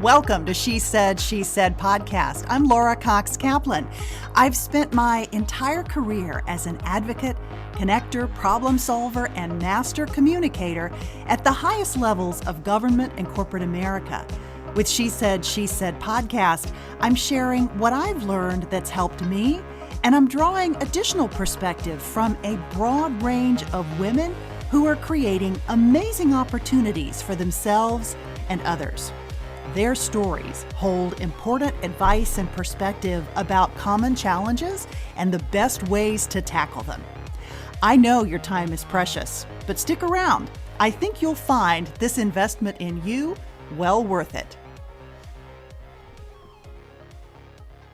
Welcome to She Said podcast. I'm Laura Cox Kaplan. I've spent my entire career as an advocate, connector, problem solver, and master communicator at the highest levels of government and corporate America. With She Said podcast, I'm sharing what I've learned that's helped me, and I'm drawing additional perspective from a broad range of women who are creating amazing opportunities for themselves and others. Their stories hold important advice and perspective about common challenges and the best ways to tackle them. I know your time is precious, but stick around. I think you'll find this investment in you well worth it.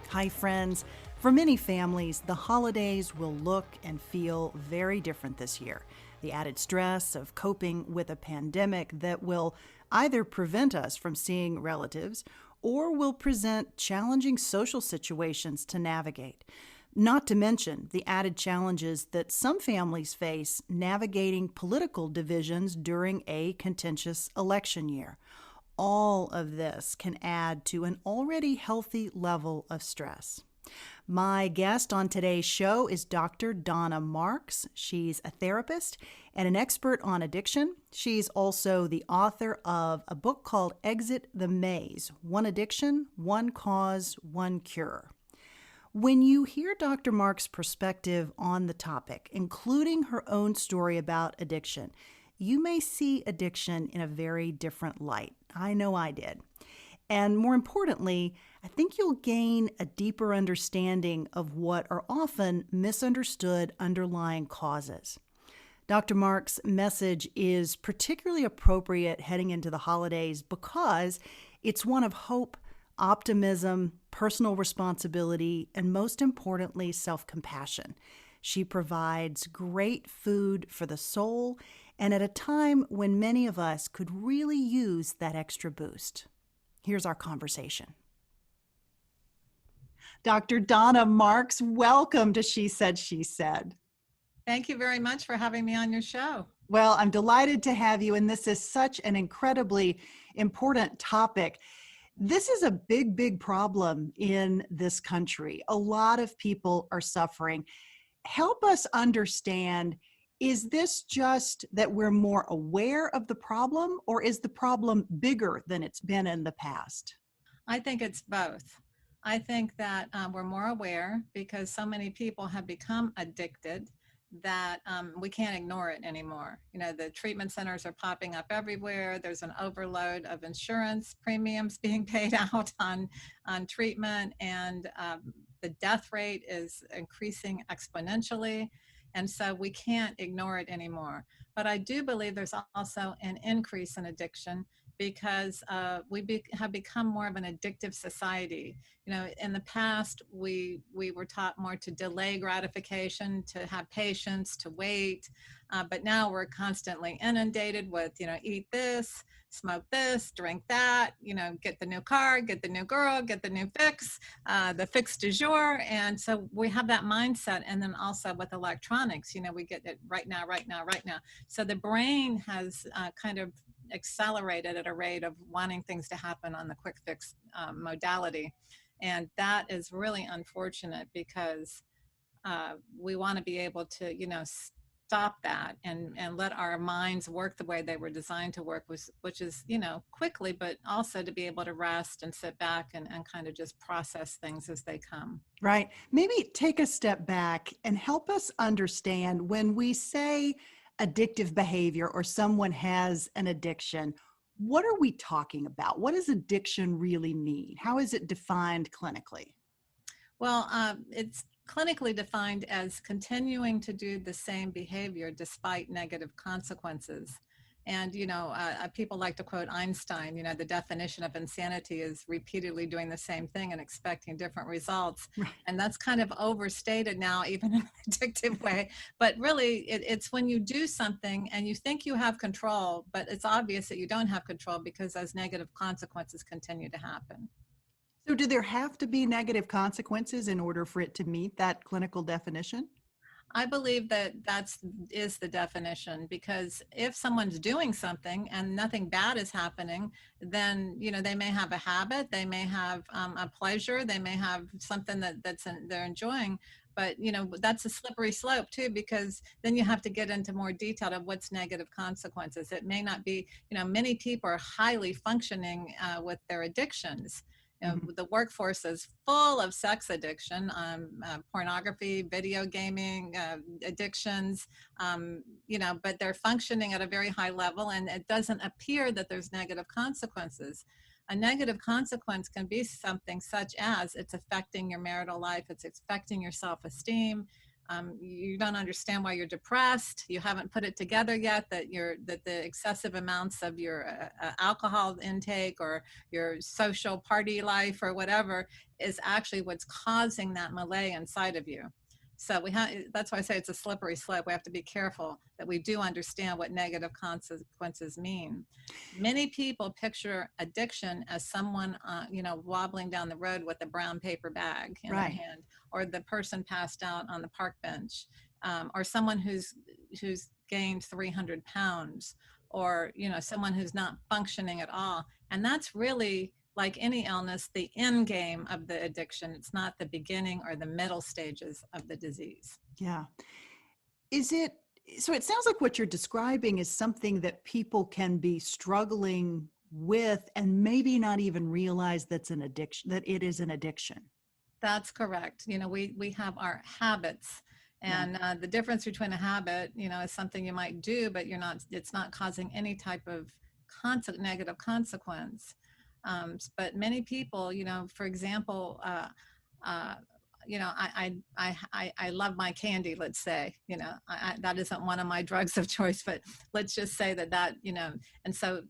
Hi, friends. For many families, the holidays will look and feel very different this year. The added stress of coping with a pandemic that will either prevent us from seeing relatives or will present challenging social situations to navigate. Not to mention the added challenges that some families face navigating political divisions during a contentious election year. All of this can add to an already healthy level of stress. My guest on today's show is Dr. Donna Marks. She's a therapist and an expert on addiction. She's also the author of a book called Exit the Maze: One Addiction, One Cause, One Cure. When you hear Dr. Marks' perspective on the topic, including her own story about addiction, you may see addiction in a very different light. I know I did. And more importantly, I think you'll gain a deeper understanding of what are often misunderstood underlying causes. Dr. Marks' message is particularly appropriate heading into the holidays because it's one of hope, optimism, personal responsibility, and most importantly, self-compassion. She provides great food for the soul, and at a time when many of us could really use that extra boost. Here's our conversation. Dr. Donna Marks, welcome to She Said. Thank you very much for having me on your show. Well, I'm delighted to have you, and this is such an incredibly important topic. This is a big problem in this country. A lot of people are suffering. Help us understand, is this just that we're more aware of the problem, or is the problem bigger than it's been in the past? I think it's both. I think that we're more aware because so many people have become addicted that we can't ignore it anymore. You know, the treatment centers are popping up everywhere. There's an overload of insurance premiums being paid out on treatment, and the death rate is increasing exponentially. And so we can't ignore it anymore. But I do believe there's also an increase in addiction because we have become more of an addictive society. You know, in the past, we were taught more to delay gratification, to have patience, to wait. But now we're constantly inundated with, you know, eat this, smoke this, drink that, you know, get the new car, get the new girl, get the new fix, the fix du jour. And so we have that mindset. And then also with electronics, you know, we get it right now. So the brain has kind of accelerated at a rate of wanting things to happen on the quick fix modality. And that is really unfortunate because we want to be able to, you know, stop that and let our minds work the way they were designed to work, which is, you know, quickly, but also to be able to rest and sit back and kind of just process things as they come. Right. Maybe take a step back and help us understand when we say addictive behavior or someone has an addiction, what are we talking about? What does addiction really mean? How is it defined clinically? Well, it's clinically defined as continuing to do the same behavior despite negative consequences. And, you know, people like to quote Einstein, you know, the definition of insanity is repeatedly doing the same thing and expecting different results. Right. And that's kind of overstated now, even in an addictive way. But really, it's when you do something and you think you have control, but it's obvious that you don't have control because those negative consequences continue to happen. So do there have to be negative consequences in order for it to meet that clinical definition? I believe that that's is the definition, because if someone's doing something and nothing bad is happening, then they may have a habit, they may have a pleasure, they may have something they're enjoying. But that's a slippery slope too, because then you have to get into more detail of what's negative consequences. It may not be, many people are highly functioning with their addictions. Mhm. The workforce is full of sex addiction, pornography, video gaming, addictions, but they're functioning at a very high level, and it doesn't appear that there's negative consequences. A negative consequence can be something such as it's affecting your marital life, it's affecting your self-esteem. You don't understand why you're depressed. You haven't put it together yet that the excessive amounts of your alcohol intake or your social party life or whatever is actually what's causing that malaise inside of you. So that's why I say it's a slippery slope. We have to be careful that we do understand what negative consequences mean. Many people picture addiction as someone, wobbling down the road with a brown paper bag in their Right. hand, or the person passed out on the park bench, or someone who's gained 300 pounds, or someone who's not functioning at all. And that's really, like any illness, the end game of the addiction. It's not the beginning or the middle stages of the disease. Yeah. Is it so it sounds like what you're describing is something that people can be struggling with and maybe not even realize that's an addiction, that it is an addiction. That's correct. We have our habits, Yeah. and the difference between a habit, is something you might do, but it's not causing any type of negative consequence. But many people, for example, uh, I love my candy, let's say. That isn't one of my drugs of choice, but let's just say and so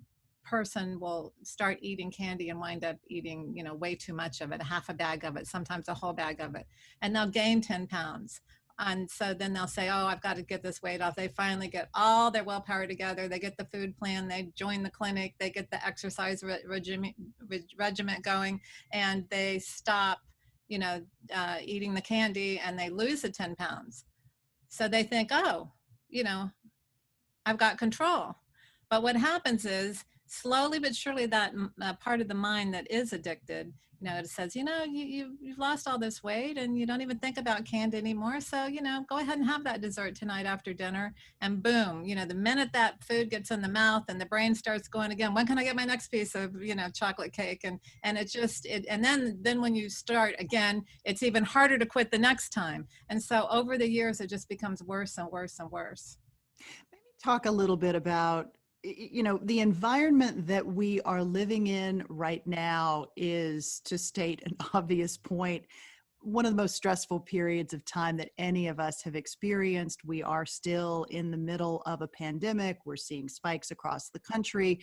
person will start eating candy and wind up eating, way too much of it, a half a bag of it, sometimes a whole bag of it, and they'll gain 10 pounds. And so then they'll say, oh, I've got to get this weight off. They finally get all their willpower together. They get the food plan, they join the clinic, they get the exercise regiment going, and they stop, eating the candy, and they lose the 10 pounds. So they think, oh, you know, I've got control. But what happens is, slowly but surely, that part of the mind that is addicted, it says, you've lost all this weight and you don't even think about candy anymore. So, go ahead and have that dessert tonight after dinner. And boom, the minute that food gets in the mouth and the brain starts going again, when can I get my next piece of, chocolate cake? And and then when you start again, it's even harder to quit the next time. And so over the years, it just becomes worse and worse and worse. Maybe talk a little bit about, the environment that we are living in right now is, to state an obvious point, one of the most stressful periods of time that any of us have experienced. We are still in the middle of a pandemic. We're seeing spikes across the country.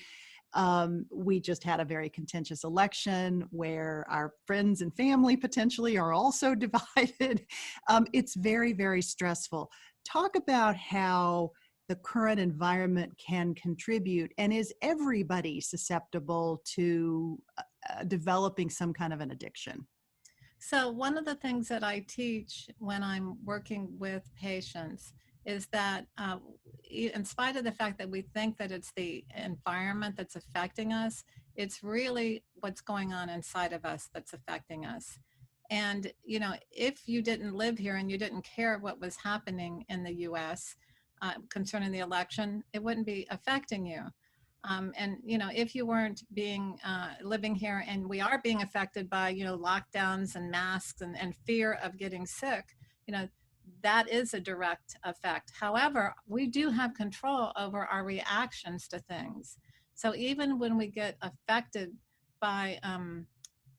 We just had a very contentious election where our friends and family potentially are also divided. It's very, very stressful. Talk about how the current environment can contribute, and is everybody susceptible to developing some kind of an addiction? So, one of the things that I teach when I'm working with patients is that, in spite of the fact that we think that it's the environment that's affecting us, it's really what's going on inside of us that's affecting us. And, if you didn't live here and you didn't care what was happening in the US concerning the election, it wouldn't be affecting you. And if you weren't being living here, and we are being affected by lockdowns and masks and fear of getting sick, you know that is a direct effect. However, we do have control over our reactions to things. So even when we get affected by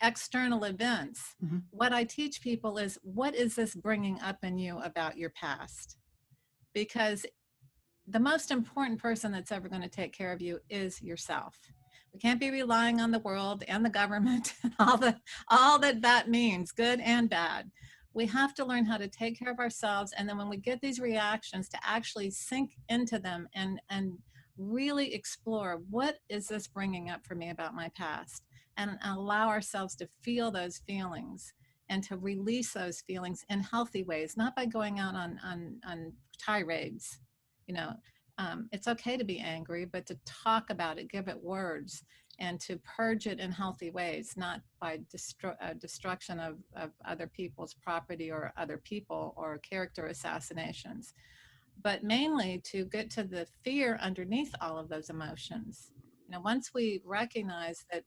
external events, Mhm. what I teach people is, what is this bringing up in you about your past? Because the most important person that's ever going to take care of you is yourself. We can't be relying on the world and the government and all that means, good and bad. We have to learn how to take care of ourselves, and then when we get these reactions, to actually sink into them and really explore, what is this bringing up for me about my past, and allow ourselves to feel those feelings. and to release those feelings in healthy ways, not by going out on tirades. You know, it's okay to be angry, but to talk about it, give it words, and to purge it in healthy ways, not by destruction of other people's property or other people or character assassinations, but mainly to get to the fear underneath all of those emotions. You know, once we recognize that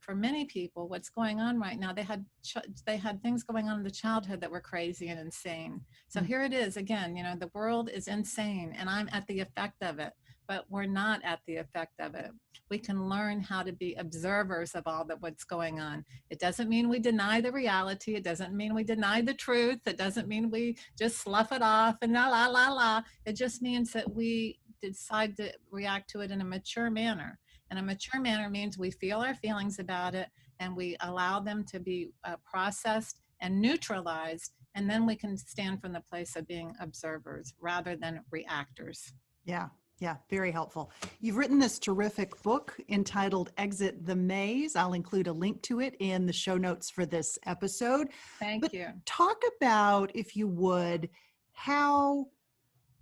for many people, what's going on right now, they had things going on in the childhood that were crazy and insane. So here it is again. You know, the world is insane, and I'm at the effect of it. But we're not at the effect of it. We can learn how to be observers of all that what's going on. It doesn't mean we deny the reality. It doesn't mean we deny the truth. It doesn't mean we just slough it off and la la la la. It just means that we decide to react to it in a mature manner. And a mature manner means we feel our feelings about it and we allow them to be processed and neutralized. And then we can stand from the place of being observers rather than reactors. Yeah. Yeah, very helpful. You've written this terrific book entitled Exit the Maze. I'll include a link to it in the show notes for this episode. Thank you. Talk about, if you would, how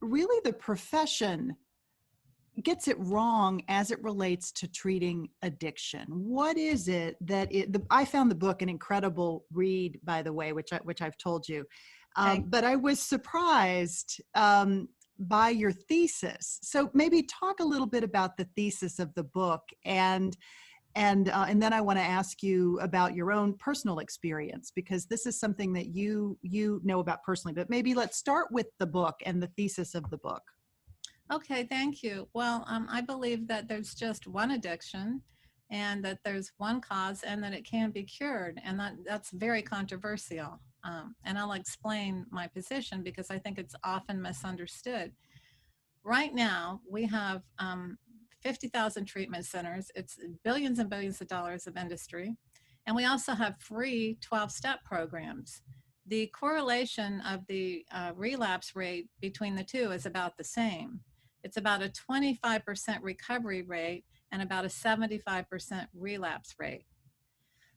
really the profession gets it wrong as it relates to treating addiction. What is it that I found the book an incredible read, by the way, which I've told you. But I was surprised by your thesis. So maybe talk a little bit about the thesis of the book, and then I want to ask you about your own personal experience, because this is something that you know about personally. But maybe let's start with the book and the thesis of the book. Okay, thank you. Well, I believe that there's just one addiction and that there's one cause and that it can be cured. And that's very controversial. And I'll explain my position because I think it's often misunderstood. Right now, we have 50,000 treatment centers. It's billions and billions of dollars of industry. And we also have free 12-step programs. The correlation of the relapse rate between the two is about the same. It's about a 25% recovery rate and about a 75% relapse rate.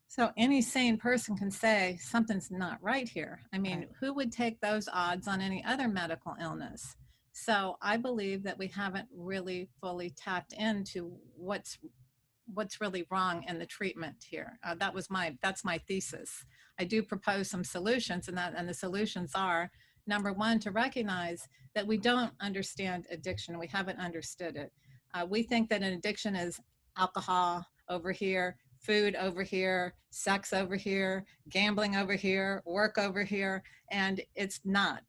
So any sane person can say something's not right here. I mean, right. Who would take those odds on any other medical illness? So I believe that we haven't really fully tapped into what's really wrong in the treatment here. That's my thesis. I do propose some solutions, and the solutions are: number one, to recognize that we don't understand addiction. We haven't understood it. We think that an addiction is alcohol over here, food over here, sex over here, gambling over here, work over here, and it's not.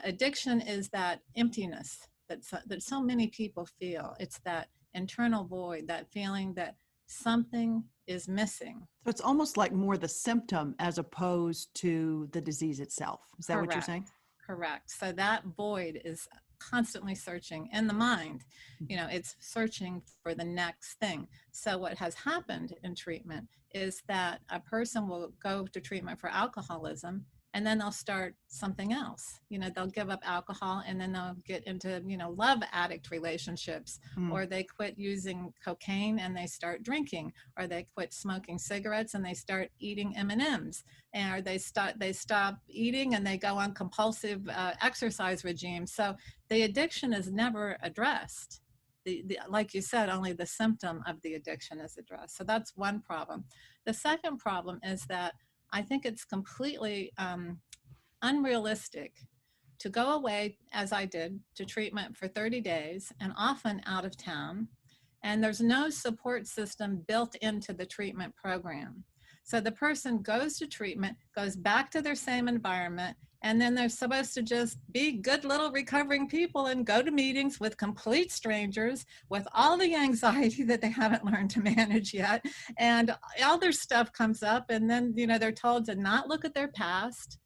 Addiction is that emptiness that so many people feel. It's that internal void, that feeling that something is missing. So it's almost like more the symptom as opposed to the disease itself. Is that Correct. What you're saying? Correct. So that void is constantly searching in the mind. You know, it's searching for the next thing. So what has happened in treatment is that a person will go to treatment for alcoholism, and then they'll start something else. You know, they'll give up alcohol and then they'll get into, love addict relationships, or they quit using cocaine and they start drinking, or they quit smoking cigarettes and they start eating M&Ms, or they stop eating and they go on compulsive exercise regimes. So the addiction is never addressed. Like you said, only the symptom of the addiction is addressed. So that's one problem. The second problem is that I think it's completely unrealistic to go away, as I did, to treatment for 30 days and often out of town, and there's no support system built into the treatment program. So the person goes to treatment, goes back to their same environment, and then they're supposed to just be good little recovering people and go to meetings with complete strangers with all the anxiety that they haven't learned to manage yet. And all their stuff comes up, and then, they're told to not look at their past,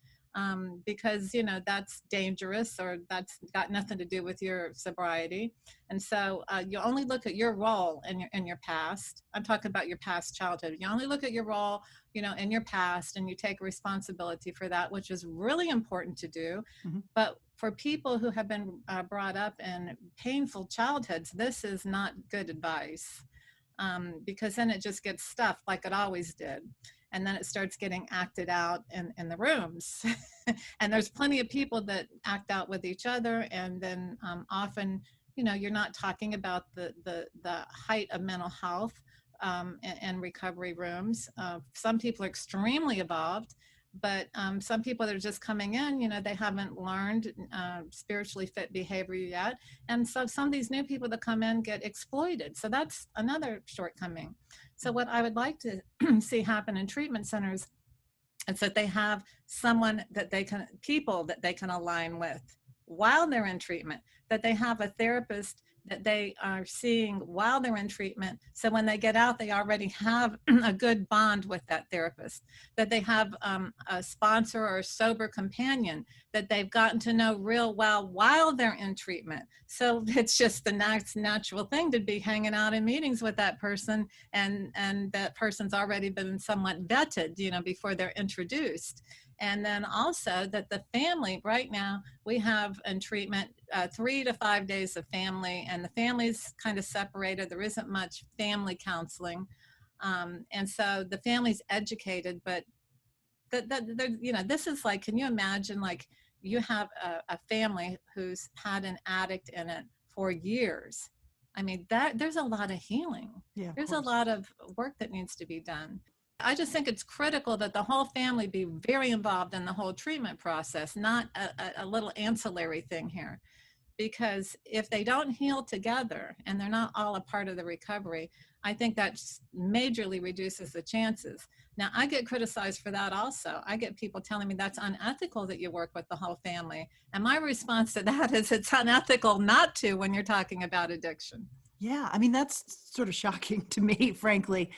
because that's dangerous, or that's got nothing to do with your sobriety. And so you only look at your role in your past. I'm talking about your past childhood. You only look at your role in your past, and you take responsibility for that, which is really important to do. Mm-hmm. But for people who have been brought up in painful childhoods, this is not good advice, because then it just gets stuffed like it always did. and then it starts getting acted out in the rooms. And there's plenty of people that act out with each other, and then often, you're not talking about the height of mental health and recovery rooms. Some people are extremely evolved, but some people that are just coming in, they haven't learned spiritually fit behavior yet. And so some of these new people that come in get exploited. So that's another shortcoming. So what I would like to see happen in treatment centers is that they have people that they can align with while they're in treatment, that they have a therapist that they are seeing while they're in treatment. So when they get out, they already have a good bond with that therapist, that they have a sponsor or a sober companion that they've gotten to know real well while they're in treatment. So it's just the next natural thing to be hanging out in meetings with that person, and that person's already been somewhat vetted, before they're introduced. And then also that the family, right now, we have in treatment 3 to 5 days of family, and the family's kind of separated. There isn't much family counseling. And so the family's educated, but this is like, can you imagine, like, you have a family who's had an addict in it for years. I mean, there's a lot of healing. Yeah, There's a lot of work that needs to be done. I just think it's critical that the whole family be very involved in the whole treatment process, not a little ancillary thing here. Because if they don't heal together and they're not all a part of the recovery, I think that majorly reduces the chances. Now, I get criticized for that also. I get people telling me that's unethical that you work with the whole family. And my response to that is it's unethical not to when you're talking about addiction. Yeah, I mean, that's sort of shocking to me, frankly.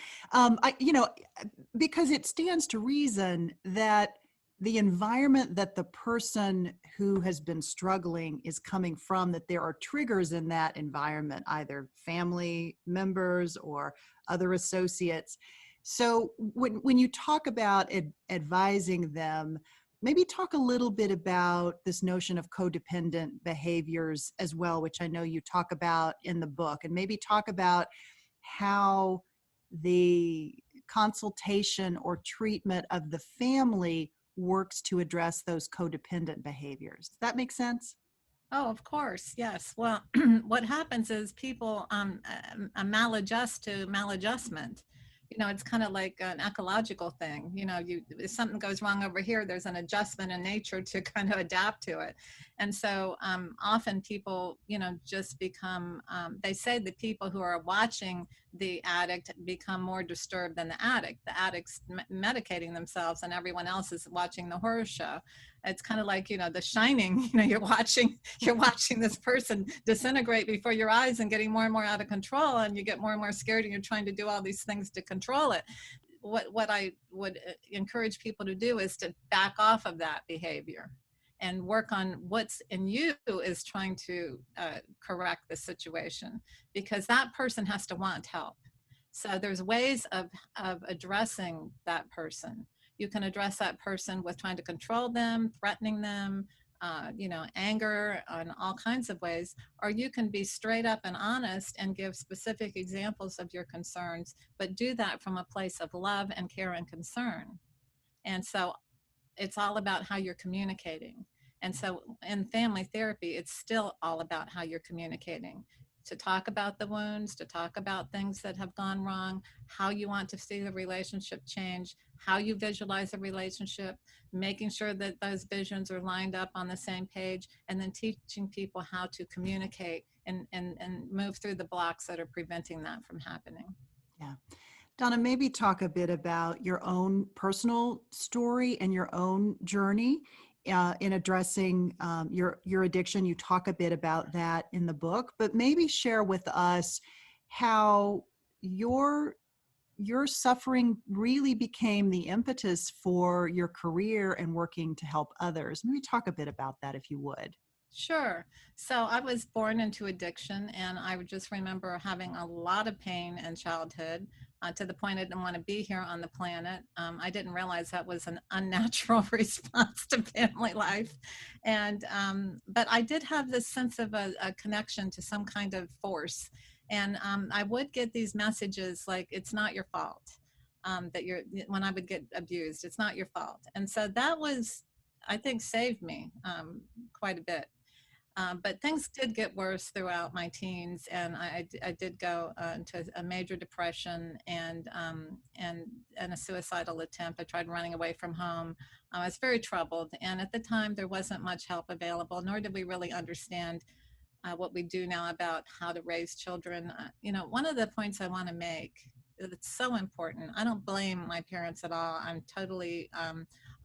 Because it stands to reason that the environment that the person who has been struggling is coming from, that there are triggers in that environment, either family members or other associates. So when you talk about advising them, maybe talk a little bit about this notion of codependent behaviors as well, which I know you talk about in the book, and maybe talk about how the consultation or treatment of the family works to address those codependent behaviors. Does that make sense? Oh, of course, yes. Well, what happens is people maladjust to maladjustment. It's kind of like an ecological thing. If something goes wrong over here, there's an adjustment in nature to kind of adapt to it. And so often people, just become, they say the people who are watching the addict become more disturbed than the addict. The addict's medicating themselves and everyone else is watching the horror show. It's kind of like, The Shining, you're watching this person disintegrate before your eyes and getting more and more out of control, and you get more and more scared and you're trying to do all these things to control it. What I would encourage people to do is to back off of that behavior and work on what's in you is trying to correct the situation, because that person has to want help. So there's ways of addressing that person. You can address that person with trying to control them, threatening them, anger, on all kinds of ways, or you can be straight up and honest and give specific examples of your concerns, but do that from a place of love and care and concern. And so it's all about how you're communicating. And so in family therapy, it's still all about how you're communicating. To talk about the wounds, to talk about things that have gone wrong, how you want to see the relationship change, how you visualize a relationship, making sure that those visions are lined up on the same page, and then teaching people how to communicate and move through the blocks that are preventing that from happening. Yeah. Donna, maybe talk a bit about your own personal story and your own journey in addressing your addiction. You talk a bit about that in the book, but maybe share with us how your suffering really became the impetus for your career and working to help others. Maybe talk a bit about that if you would. Sure. So I was born into addiction, and I would just remember having a lot of pain in childhood to the point I didn't want to be here on the planet. I didn't realize that was an unnatural response to family life. And, but I did have this sense of a connection to some kind of force. And I would get these messages like, it's not your fault. that when I would get abused, it's not your fault. And so that was, I think, saved me quite a bit. But things did get worse throughout my teens, and I did go into a major depression and a suicidal attempt. I tried running away from home. I was very troubled, and at the time there wasn't much help available, nor did we really understand what we do now about how to raise children. One of the points I want to make, it's so important. I don't blame my parents at all. I'm totally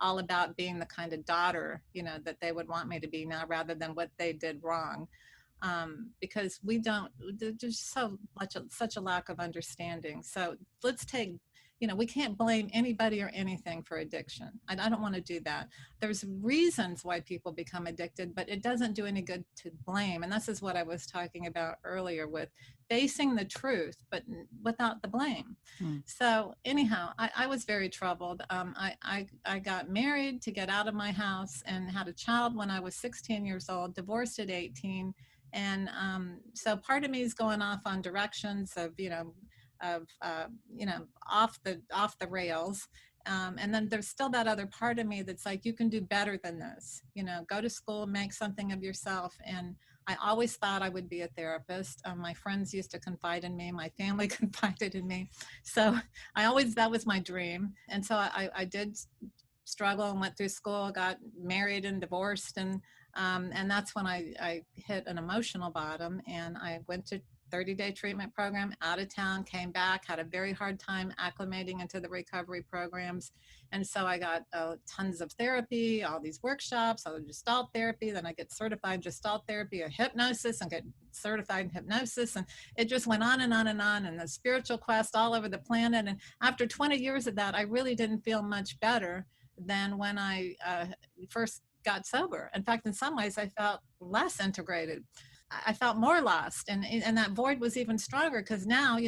all about being the kind of daughter, that they would want me to be now, rather than what they did wrong. Because there's such a lack of understanding. So let's take, we can't blame anybody or anything for addiction. I don't want to do that. There's reasons why people become addicted, but it doesn't do any good to blame. And this is what I was talking about earlier with facing the truth, but without the blame. So anyhow, I was very troubled. I got married to get out of my house and had a child when I was 16 years old, divorced at 18. And so part of me is going off on directions of, off the rails. And then there's still that other part of me that's like, you can do better than this, go to school, make something of yourself. And I always thought I would be a therapist. My friends used to confide in me. My family confided in me. So that was my dream. And so I did struggle and went through school, got married and divorced. And that's when I hit an emotional bottom, and I went to 30-day treatment program out of town, came back, had a very hard time acclimating into the recovery programs. And so I got tons of therapy, all these workshops, all the Gestalt therapy, then I get certified Gestalt therapy, a hypnosis, and get certified in hypnosis. And it just went on and on and on, and the spiritual quest all over the planet. And after 20 years of that, I really didn't feel much better than when I first got sober. In fact, in some ways, I felt less integrated. I felt more lost, and that void was even stronger, because now,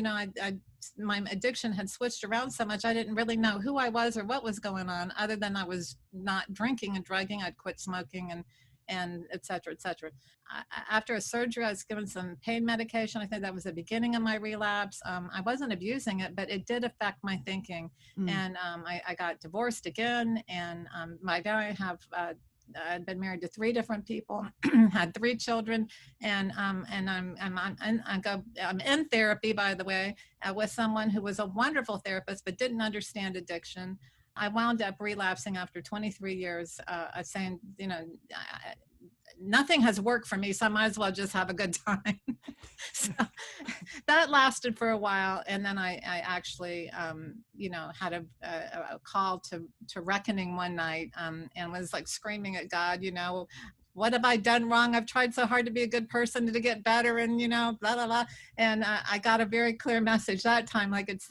my addiction had switched around so much, I didn't really know who I was or what was going on, other than I was not drinking and drugging. I'd quit smoking and et cetera, et cetera. After a surgery, I was given some pain medication. I think that was the beginning of my relapse. I wasn't abusing it, but it did affect my thinking. And I got divorced again, and I have I'd been married to 3 different people, had 3 children, and I'm in therapy, by the way, with someone who was a wonderful therapist but didn't understand addiction. I wound up relapsing after 23 years, saying, nothing has worked for me, so I might as well just have a good time. So that lasted for a while, and then I actually, had a call to reckoning one night, and was like screaming at God, what have I done wrong? I've tried so hard to be a good person, to get better, and blah blah blah. And I got a very clear message that time, like, it's,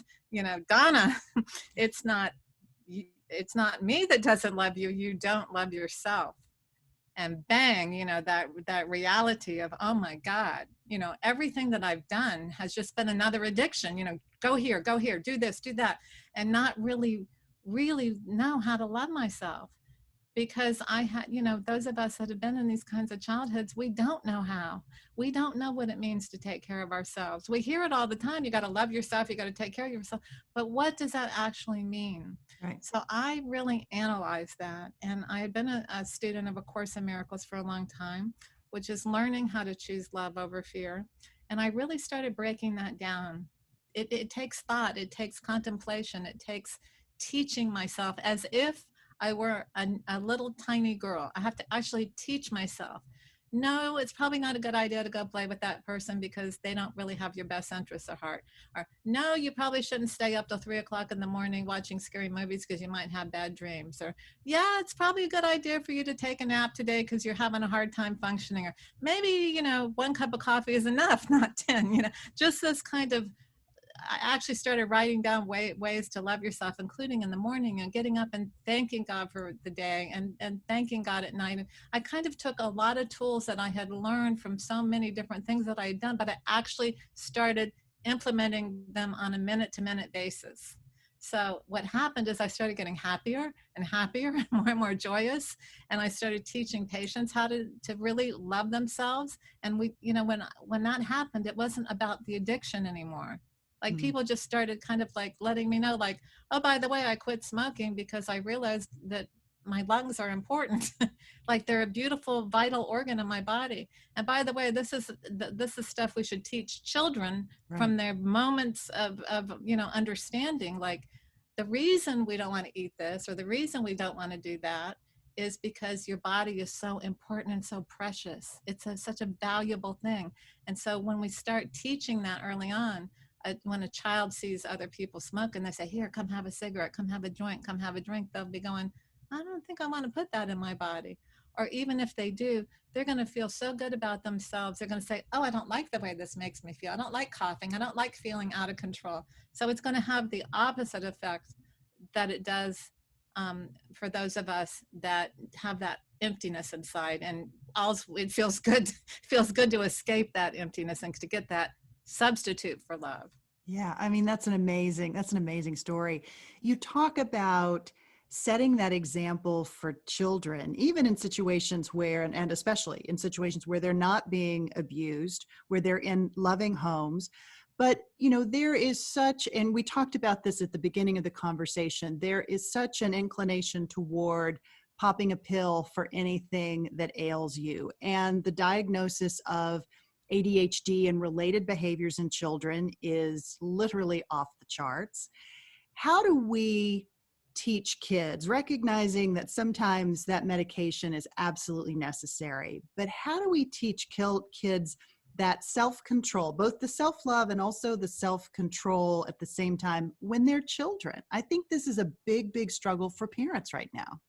Donna, it's not me that doesn't love you. You don't love yourself. And bang, that reality of, oh my God, everything that I've done has just been another addiction. Go here, do this, do that, and not really know how to love myself. Because I had, those of us that have been in these kinds of childhoods, we don't know how. We don't know what it means to take care of ourselves. We hear it all the time. You got to love yourself. You got to take care of yourself. But what does that actually mean? Right. So I really analyzed that. And I had been a student of A Course in Miracles for a long time, which is learning how to choose love over fear. And I really started breaking that down. It takes thought. It takes contemplation. It takes teaching myself as if I were a little tiny girl. I have to actually teach myself, no, it's probably not a good idea to go play with that person because they don't really have your best interests at heart. Or no, you probably shouldn't stay up till 3 o'clock in the morning watching scary movies because you might have bad dreams. Or yeah, it's probably a good idea for you to take a nap today because you're having a hard time functioning. Or maybe, 1 cup of coffee is enough, not 10, just this kind of, I actually started writing down ways to love yourself, including in the morning, and getting up and thanking God for the day and thanking God at night. And I kind of took a lot of tools that I had learned from so many different things that I had done, but I actually started implementing them on a minute-to-minute basis. So what happened is I started getting happier and happier and more joyous. And I started teaching patients how to really love themselves. And we, when that happened, it wasn't about the addiction anymore. Like Mm. people just started kind of like letting me know, like, oh, by the way, I quit smoking because I realized that my lungs are important. Like they're a beautiful, vital organ in my body. And by the way, this is stuff we should teach children Right. from their moments of understanding. Like the reason we don't want to eat this or the reason we don't want to do that is because your body is so important and so precious. It's such a valuable thing. And so when we start teaching that early on, when a child sees other people smoke and they say, here, come have a cigarette, come have a joint, come have a drink, they'll be going, I don't think I want to put that in my body. Or even if they do, they're going to feel so good about themselves. They're going to say, oh, I don't like the way this makes me feel. I don't like coughing. I don't like feeling out of control. So it's going to have the opposite effect that it does for those of us that have that emptiness inside. And also, it feels good, feels good to escape that emptiness and to get that substitute for love. Yeah, I mean that's an amazing story. You talk about setting that example for children, even in situations where, and especially in situations where they're not being abused, where they're in loving homes. But, there is such, and we talked about this at the beginning of the conversation, there is such an inclination toward popping a pill for anything that ails you. And the diagnosis of ADHD and related behaviors in children is literally off the charts. How do we teach kids, recognizing that sometimes that medication is absolutely necessary, but how do we teach kids that self-control, both the self-love and also the self-control at the same time when they're children? I think this is a big, big struggle for parents right now.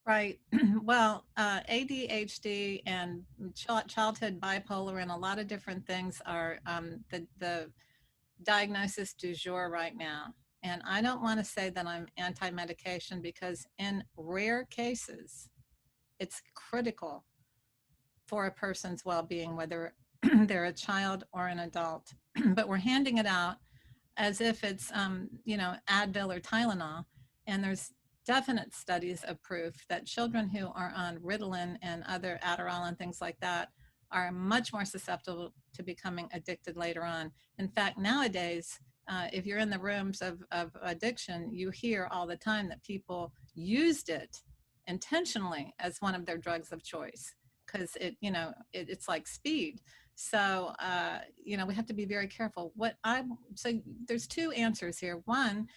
Right. Well, ADHD and childhood bipolar and a lot of different things are the diagnosis du jour right now. And I don't want to say that I'm anti medication because, in rare cases, it's critical for a person's well being, whether they're a child or an adult. But we're handing it out as if it's Advil or Tylenol. And there's definite studies of proof that children who are on Ritalin and other Adderall and things like that are much more susceptible to becoming addicted later on. In fact, nowadays, if you're in the rooms of addiction, you hear all the time that people used it intentionally as one of their drugs of choice because it's like speed. So, we have to be very careful. So there's two answers here. One,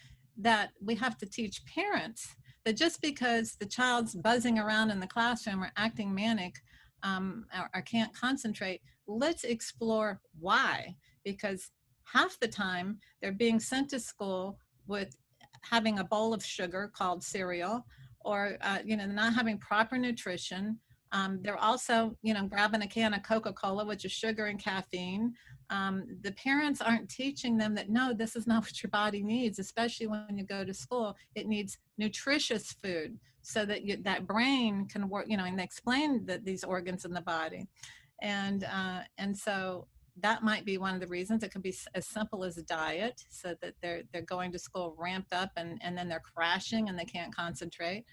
that we have to teach parents that just because the child's buzzing around in the classroom or acting manic or can't concentrate, let's explore why. Because half the time they're being sent to school with having a bowl of sugar called cereal, or not having proper nutrition. They're also, grabbing a can of Coca-Cola, which is sugar and caffeine. The parents aren't teaching them that, no, this is not what your body needs, especially when you go to school. It needs nutritious food so that that brain can work, and they explain that these organs in the body. And so that might be one of the reasons. It could be as simple as a diet, so that they're going to school ramped up and then they're crashing and they can't concentrate.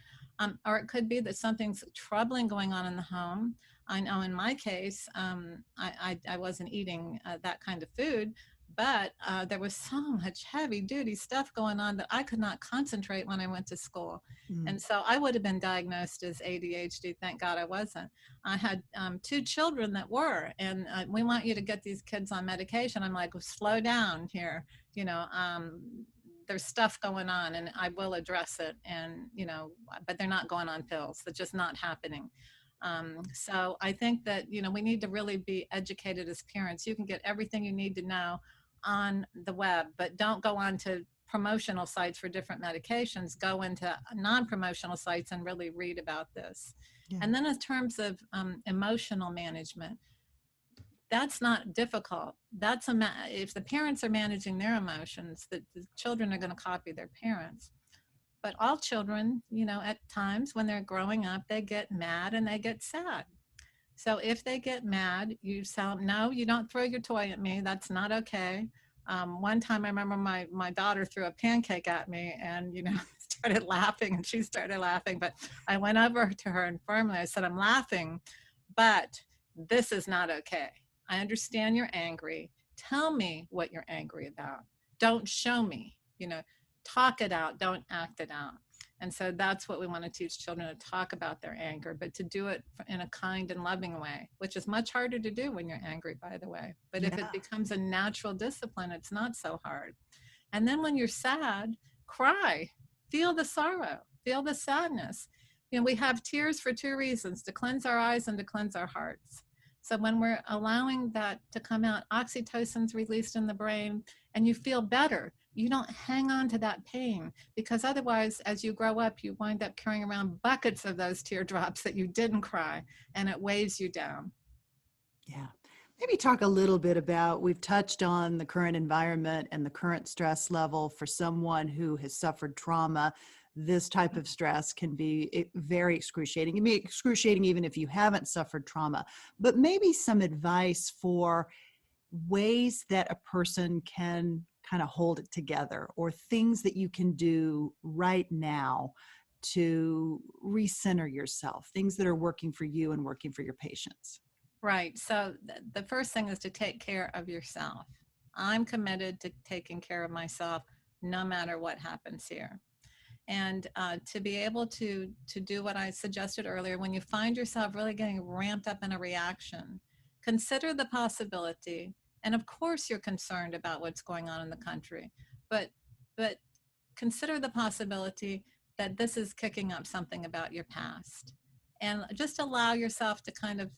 Or it could be that something's troubling going on in the home. I know in my case, I wasn't eating that kind of food, but there was so much heavy duty stuff going on that I could not concentrate when I went to school. Mm. And so I would have been diagnosed as ADHD. Thank God I wasn't. I had two children that were, and we want you to get these kids on medication. I'm like, well, slow down here. There's stuff going on and I will address it. And, but they're not going on pills. That's just not happening. So I think that, we need to really be educated as parents. You can get everything you need to know on the web, but don't go on to promotional sites for different medications. Go into non-promotional sites and really read about this. Yeah. And then in terms of emotional management, that's not difficult. If the parents are managing their emotions, the children are going to copy their parents. But all children, at times when they're growing up, they get mad and they get sad. So if they get mad, you tell them, no, you don't throw your toy at me. That's not okay. One time I remember my daughter threw a pancake at me and, started laughing, and she started laughing. But I went over to her and firmly, I said, I'm laughing, but this is not okay. I understand you're angry. Tell me what you're angry about. Don't show me, talk it out, don't act it out. And so that's what we want to teach children, to talk about their anger, but to do it in a kind and loving way, which is much harder to do when you're angry, by the way. But if it Yeah. becomes a natural discipline, it's not so hard. And then when you're sad, cry, feel the sorrow, feel the sadness. We have tears for two reasons: to cleanse our eyes and to cleanse our hearts. So when we're allowing that to come out, oxytocin's released in the brain and you feel better. You don't hang on to that pain, because otherwise, as you grow up, you wind up carrying around buckets of those teardrops that you didn't cry, and it weighs you down. Yeah. Maybe talk a little bit about, we've touched on the current environment and the current stress level for someone who has suffered trauma. This type of stress can be very excruciating. It can be excruciating even if you haven't suffered trauma, but maybe some advice for ways that a person can kind of hold it together, or things that you can do right now to recenter yourself, things that are working for you and working for your patients. Right. So the first thing is to take care of yourself. I'm committed to taking care of myself no matter what happens here. And to be able to do what I suggested earlier, when you find yourself really getting ramped up in a reaction, consider the possibility. And of course, you're concerned about what's going on in the country, but but consider the possibility that this is kicking up something about your past, and just allow yourself to kind of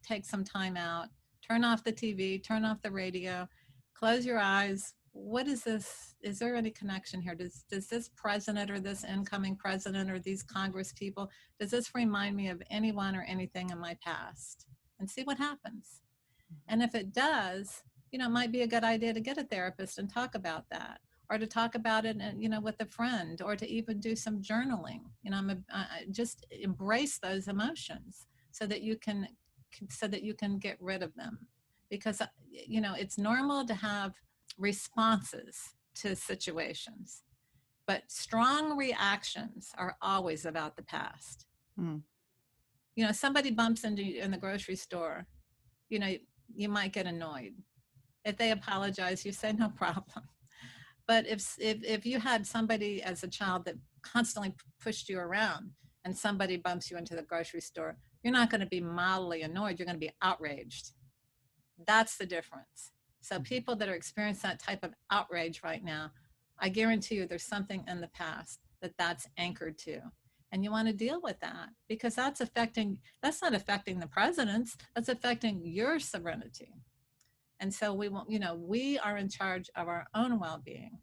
take some time out, turn off the TV, turn off the radio, close your eyes. What is this? Is there any connection here? Does this president or this incoming president or these Congress people, does this remind me of anyone or anything in my past? And see what happens. And if it does, it might be a good idea to get a therapist and talk about that, or to talk about it, with a friend, or to even do some journaling. Just embrace those emotions so that you can get rid of them, because it's normal to have responses to situations, but strong reactions are always about the past. Mm. Somebody bumps into you in the grocery store, you know, you might get annoyed. If they apologize, you say no problem. But if you had somebody as a child that constantly pushed you around, and somebody bumps you into the grocery store, you're not going to be mildly annoyed. You're going to be outraged. That's the difference. So people that are experiencing that type of outrage right now, I guarantee you there's something in the past that's anchored to. And you want to deal with that, because that's not affecting the presidents, that's affecting your serenity. And so we are in charge of our own well-being.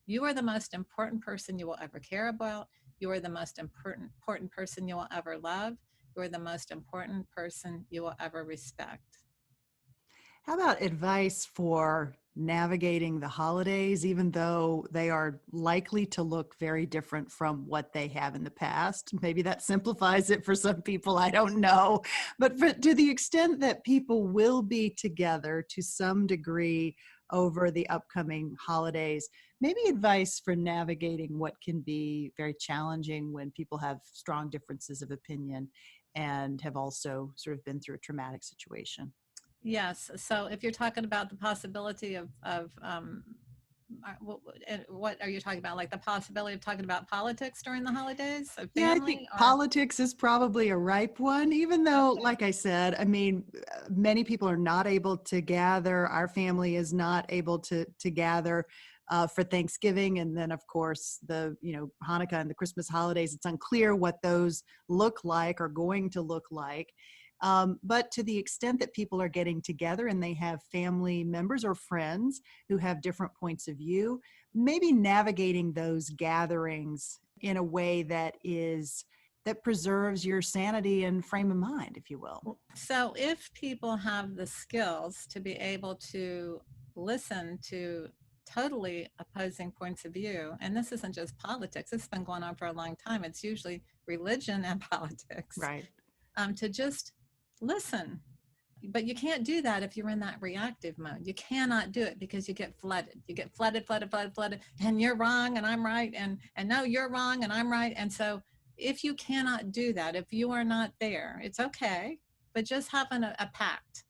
You are the most important person you will ever care about. You are the most important person you will ever love. You are the most important person you will ever respect. How about advice for navigating the holidays, even though they are likely to look very different from what they have in the past? Maybe that simplifies it for some people, I don't know. But to the extent that people will be together to some degree over the upcoming holidays, maybe advice for navigating what can be very challenging when people have strong differences of opinion and have also sort of been through a traumatic situation. Yes. So if you're talking about the possibility of what are you talking about? Like the possibility of talking about politics during the holidays, of Yeah, I think family, or politics is probably a ripe one, even though, okay. like I said, I mean, many people are not able to gather. Our family is not able to gather for Thanksgiving. And then, of course, the, Hanukkah and the Christmas holidays, it's unclear what those look like or going to look like. But to the extent that people are getting together and they have family members or friends who have different points of view, maybe navigating those gatherings in a way that preserves your sanity and frame of mind, if you will. So if people have the skills to be able to listen to totally opposing points of view, and this isn't just politics, it's been going on for a long time. It's usually religion and politics. Right. To just listen. But you can't do that if you're in that reactive mode. You cannot do it, because you get flooded. You get flooded, and you're wrong and I'm right, and no, you're wrong and I'm right. And so if you cannot do that, if you are not there, it's okay, but just having a pact.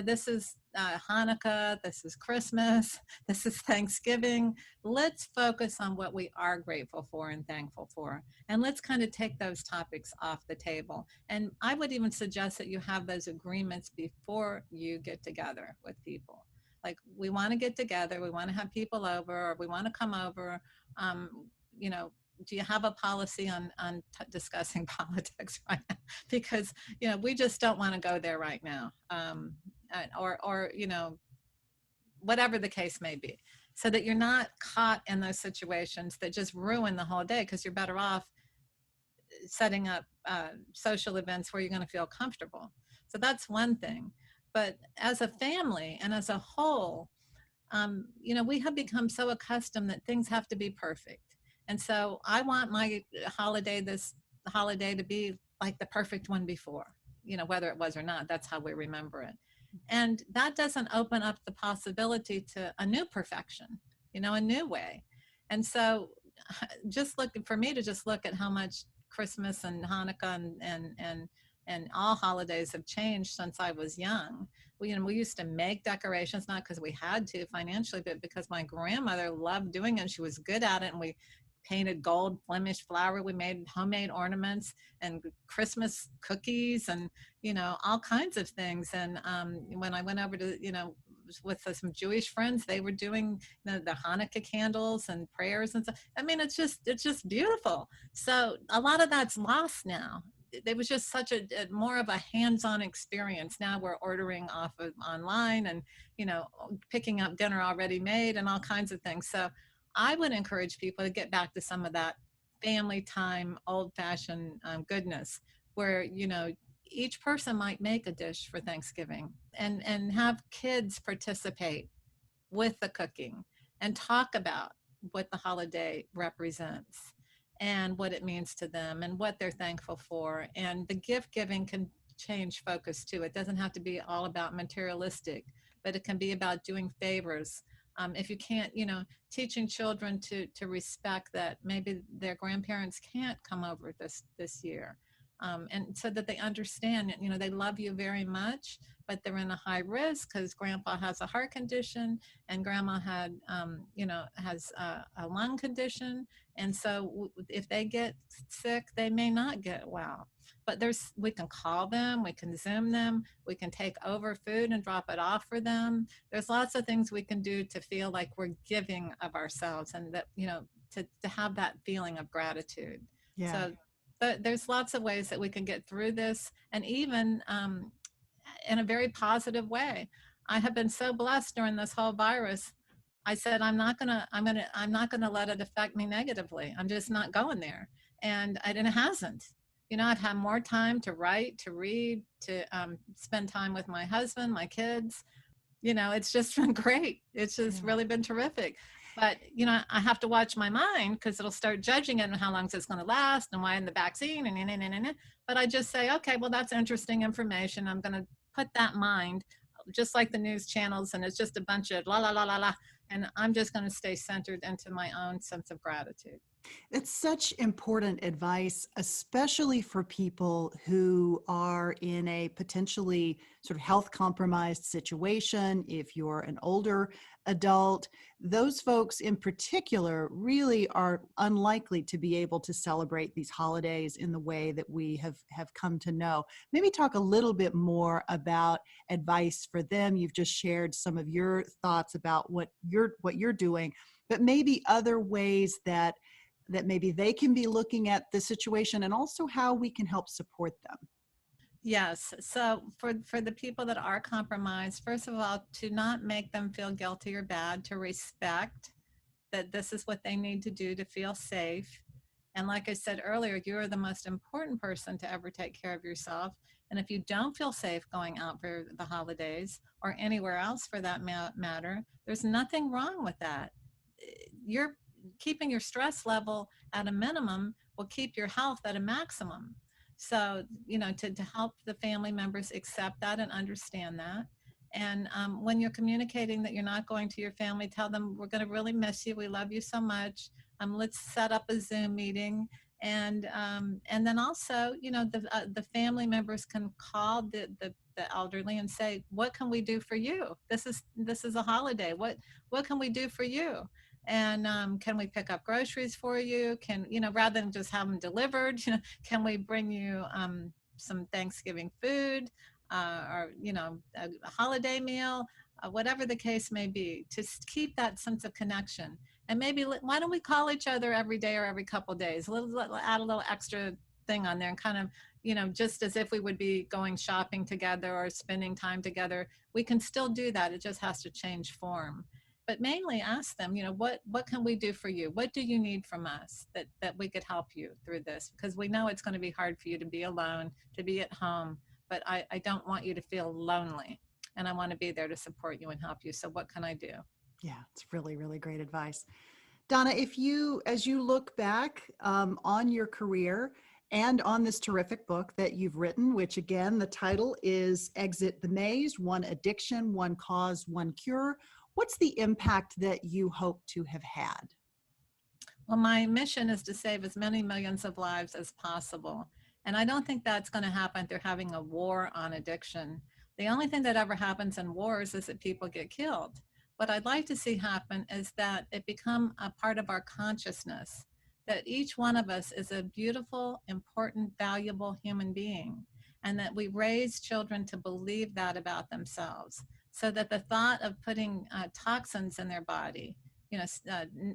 This is Hanukkah, this is Christmas, this is Thanksgiving. Let's focus on what we are grateful for and thankful for. And let's kind of take those topics off the table. And I would even suggest that you have those agreements before you get together with people. Like, we want to get together, we want to have people over, or we want to come over. Um, you know, do you have a policy on discussing politics right now? Because, we just don't want to go there right now. Or whatever the case may be, so that you're not caught in those situations that just ruin the whole day, because you're better off setting up social events where you're going to feel comfortable. So that's one thing. But as a family and as a whole, we have become so accustomed that things have to be perfect. And so I want my this holiday to be like the perfect one before, whether it was or not. That's how we remember it. And that doesn't open up the possibility to a new perfection, a new way. And so just looking for me to just look at how much Christmas and Hanukkah and all holidays have changed since I was young. We used to make decorations, not because we had to financially, but because my grandmother loved doing it. She was good at it. And we painted gold Flemish flower. We made homemade ornaments and Christmas cookies and, all kinds of things. And when I went over to, with some Jewish friends, they were doing the Hanukkah candles and prayers and stuff. I mean, it's just beautiful. So a lot of that's lost now. It was just such a more of a hands-on experience. Now we're ordering off of online and, picking up dinner already made and all kinds of things. So I would encourage people to get back to some of that family time, old-fashioned goodness, where, each person might make a dish for Thanksgiving and have kids participate with the cooking and talk about what the holiday represents and what it means to them and what they're thankful for. And the gift giving can change focus too. It doesn't have to be all about materialistic, but it can be about doing favors. If you can't, teaching children to respect that maybe their grandparents can't come over this year. And so that they understand, they love you very much, but they're in a high risk because grandpa has a heart condition and grandma has a lung condition. And so if they get sick, they may not get well. But we can call them, we can Zoom them, we can take over food and drop it off for them. There's lots of things we can do to feel like we're giving of ourselves and that, to have that feeling of gratitude. Yeah. So there's lots of ways that we can get through this, and even in a very positive way. I have been so blessed during this whole virus. I said, I'm not gonna let it affect me negatively. I'm just not going there. And it hasn't. I've had more time to write, to read, to spend time with my husband, my kids. It's just been great. It's just really been terrific. But, I have to watch my mind because it'll start judging it and how long it's going to last and why in the vaccine. But I just say, okay, well, that's interesting information. I'm going to put that mind, just like the news channels, and it's just a bunch of la, la, la, la, la. And I'm just going to stay centered into my own sense of gratitude. It's such important advice, especially for people who are in a potentially sort of health compromised situation. If you're an older adult, those folks in particular really are unlikely to be able to celebrate these holidays in the way that we have come to know. Maybe talk a little bit more about advice for them. You've just shared some of your thoughts about what you're doing, but maybe other ways that maybe they can be looking at the situation and also how we can help support them. Yes. So for the people that are compromised, first of all, to not make them feel guilty or bad, to respect that this is what they need to do to feel safe. And like I said earlier, you are the most important person to ever take care of yourself. And if you don't feel safe going out for the holidays or anywhere else for that matter, there's nothing wrong with that. You're keeping your stress level at a minimum will keep your health at a maximum. So, to help the family members accept that and understand that. And when you're communicating that you're not going to your family, tell them we're going to really miss you. We love you so much. Let's set up a Zoom meeting And then also, the family members can call the elderly and say, what can we do for you? This is a holiday. What can we do for you? And can we pick up groceries for you? Can, rather than just have them delivered, can we bring you some Thanksgiving food, or a holiday meal, whatever the case may be, to keep that sense of connection. And maybe, why don't we call each other every day or every couple of days? Add a little extra thing on there, and kind of, just as if we would be going shopping together or spending time together. We can still do that. It just has to change form. But mainly ask them, what can we do for you? What do you need from us that we could help you through this? Because we know it's going to be hard for you to be alone, to be at home, but I don't want you to feel lonely, and I want to be there to support you and help you. So what can I do? Yeah, it's really, really great advice. Donna, as you look back on your career and on this terrific book that you've written, which again, the title is Exit the Maze, One Addiction, One Cause, One Cure. What's the impact that you hope to have had? Well, my mission is to save as many millions of lives as possible. And I don't think that's going to happen through having a war on addiction. The only thing that ever happens in wars is that people get killed. What I'd like to see happen is that it become a part of our consciousness, that each one of us is a beautiful, important, valuable human being, and that we raise children to believe that about themselves, so that the thought of putting toxins in their body,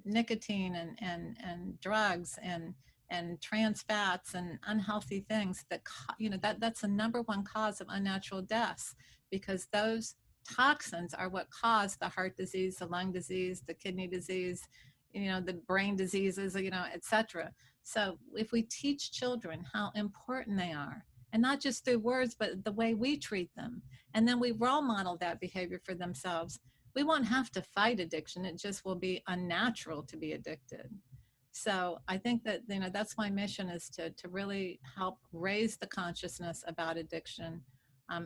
nicotine and drugs and trans fats and unhealthy things, that's the number one cause of unnatural deaths, because those toxins are what cause the heart disease, the lung disease, the kidney disease, the brain diseases, etc. So if we teach children how important they are, and not just through words, but the way we treat them, and then we role model that behavior for themselves, we won't have to fight addiction. It just will be unnatural to be addicted. So I think that, that's my mission, is to really help raise the consciousness about addiction.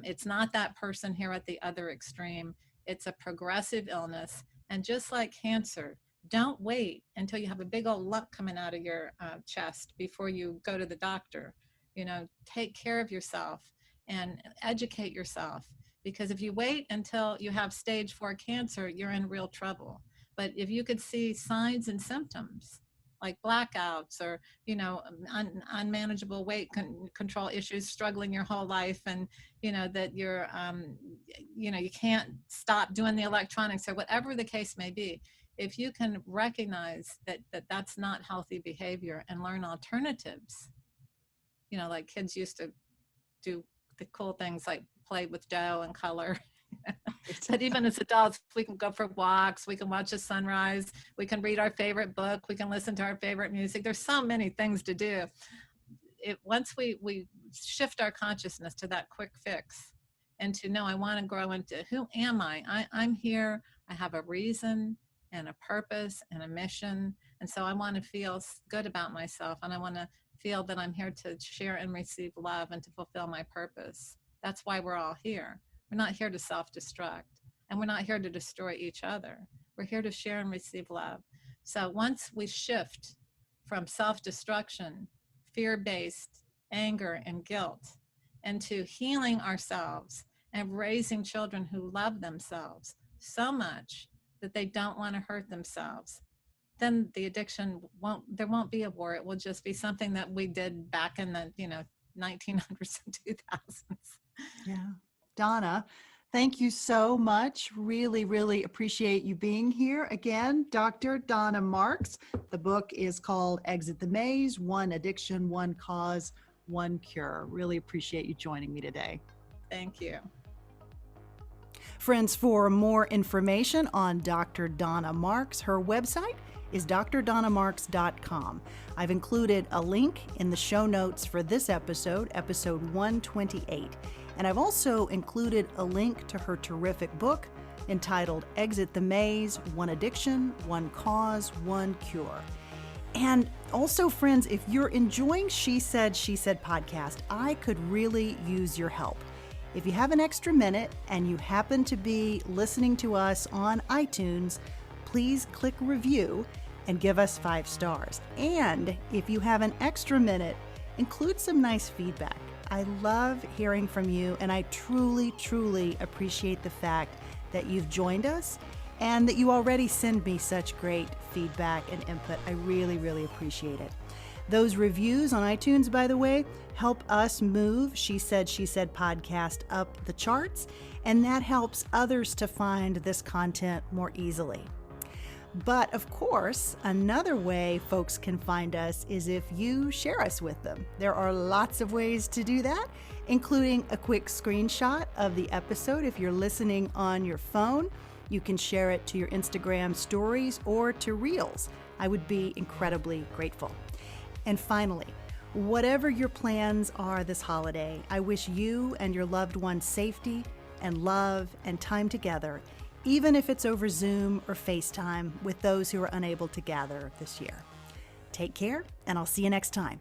It's not that person here at the other extreme. It's a progressive illness. And just like cancer, don't wait until you have a big old lump coming out of your chest before you go to the doctor. Take care of yourself and educate yourself. Because if you wait until you have stage 4 cancer, you're in real trouble. But if you could see signs and symptoms like blackouts, or unmanageable weight control issues, struggling your whole life, and that you're you can't stop doing the electronics, or whatever the case may be, if you can recognize that that's not healthy behavior and learn alternatives, like kids used to do the cool things like play with dough and color. But even as adults, we can go for walks, we can watch the sunrise, we can read our favorite book, we can listen to our favorite music. There's so many things to do. Once we shift our consciousness to that quick fix, and to know, I want to grow into, who am I? I'm here, I have a reason and a purpose and a mission. And so I want to feel good about myself, and I want to feel that I'm here to share and receive love and to fulfill my purpose. That's why we're all here. We're not here to self-destruct, and we're not here to destroy each other. We're here to share and receive love. So once we shift from self-destruction, fear-based anger and guilt, into healing ourselves and raising children who love themselves so much that they don't want to hurt themselves, then the addiction there won't be a war. It will just be something that we did back in the 1900s and 2000s. Yeah. Donna, thank you so much. Really, really appreciate you being here. Again, Dr. Donna Marks. The book is called Exit the Maze, One Addiction, One Cause, One Cure. Really appreciate you joining me today. Thank you. Friends, for more information on Dr. Donna Marks, her website is drdonnamarks.com. I've included a link in the show notes for this episode, episode 128. And I've also included a link to her terrific book entitled Exit the Maze, One Addiction, One Cause, One Cure. And also, friends, if you're enjoying She Said podcast, I could really use your help. If you have an extra minute and you happen to be listening to us on iTunes, please click review and give us 5 stars. And if you have an extra minute, include some nice feedback. I love hearing from you, and I truly, truly appreciate the fact that you've joined us and that you already send me such great feedback and input. I really, really appreciate it. Those reviews on iTunes, by the way, help us move She Said podcast up the charts, and that helps others to find this content more easily. But of course, another way folks can find us is if you share us with them. There are lots of ways to do that, including a quick screenshot of the episode. If you're listening on your phone, you can share it to your Instagram stories or to Reels. I would be incredibly grateful. And finally, whatever your plans are this holiday, I wish you and your loved ones safety and love and time together, even if it's over Zoom or FaceTime with those who are unable to gather this year. Take care, and I'll see you next time.